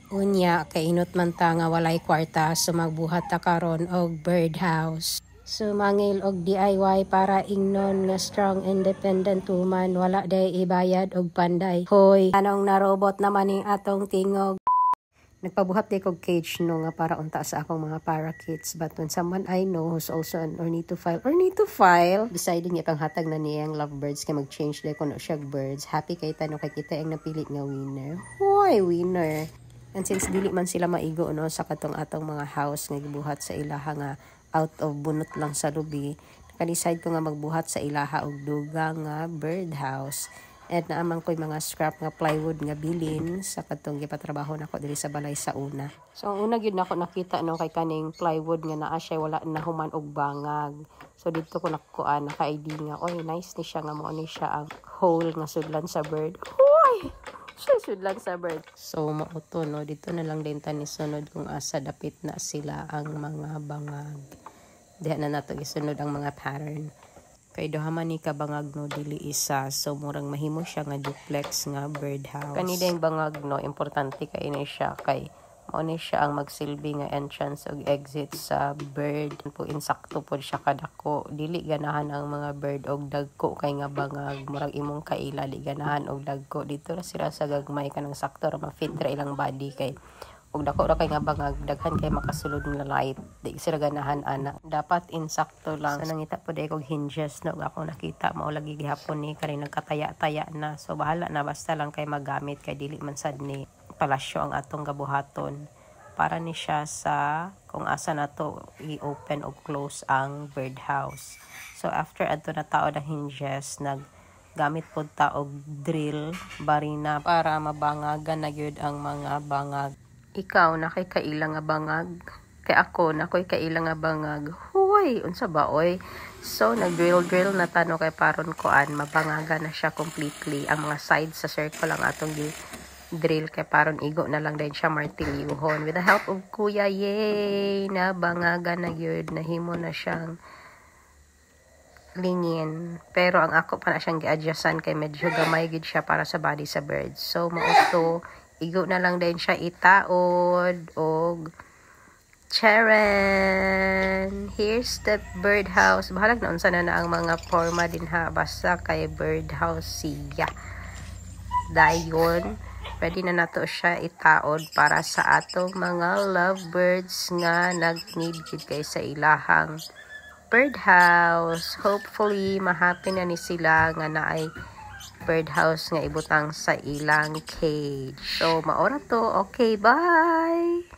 Unya, kainot man ta nga walay kwarta, so magbuhat ta karon og birdhouse. So mangil og DIY para ingnon nga strong independent woman, wala day ibayad og panday. Hoy, anong narobot naman ning atong tingog? Nagpabuhat day kog cage no nga para unta sa akong mga parakeets, but when someone I know who's also an ornithophile decided niya pang hatag na niyang lovebirds kay mag-change day kuno siya birds. Happy kay tano kay kita ang napili nga winner. Hoy, winner! And since dili man sila maigo no sa katong atong mga house nga gibuhat sa ilaha nga out of bunot lang sa lubi, naka-decide ko nga magbuhat sa ilaha og duga nga birdhouse. And naamang ko'y mga scrap nga plywood nga bilin sa katong gipatrabaho nako diri sa balay sa una. So ang una gyud nako nakita no kay kaning plywood nga naa siya wala na human og bangag. So dito ko nakuan naka-ID nga oy nice ni siya nga mao ni siya ang hole nga sudlan sa bird. Hoy! Sudlan sa bird. So mauto no dito na lang din tani sunod kung asa dapit na sila ang mga bangag. Diha na nato gisunod ang mga pattern. Kay duha man ni ka bangag no dili isa, so murang mahimo siya nga duplex nga birdhouse. Kani ding bangag no importante kay ni siya kay mao ni siya ang magsilbi nga entrance ug exit sa bird. Po insakto pod siya kadako. Dili ganahan ang mga bird og dagko kay nga bangag murag imong kaila di ganahan og dagko. Dito ra sila sa gagmay kanang sakto ra ma-fit ra ilang body kay og dako ra kay nga bangag daghan kay makasulod nga light di sila ganahan ana dapat insakto lang. So nangita po day kog hinges no ako nakita mao lagi gihapon ni kani nagkataya-taya na, so bahala na basta lang kay magamit kay dili man sad ni palasyo ang atong gabuhaton para ni siya sa kung asa nato i-open o close ang birdhouse. So after adto na taod ang hinges gamit po ta og drill barina para mabangagan na gyud ang mga bangag. Ikaw na kay kaila nga bangag? Kay ako na koy kaila nga bangag. Hoy, unsa ba oy? So nag-drill na tano kay paron koan mabangaga na siya completely. Ang mga sides sa circle lang atong drill kay paron igo na lang din siya martilyuhon with the help of kuya. Yay! Na bangaga na gyud, nahimo na siyang lingin. Pero ang ako pa na siyang gi-adjustan kay medyo gamay gid siya para sa body sa birds. So mauto igo na lang din siya itaod og charan. Here's the birdhouse. Bahalag na unsa na ang mga forma din ha, basta kay birdhouse siya. Dayon pwede na nato siya itaod para sa atong mga lovebirds nga nag-need gid kay sa ilahang birdhouse. Hopefully mahappy na ni sila nga naay birdhouse nga ibutang sa ilang cage. So maora to. Okay, bye!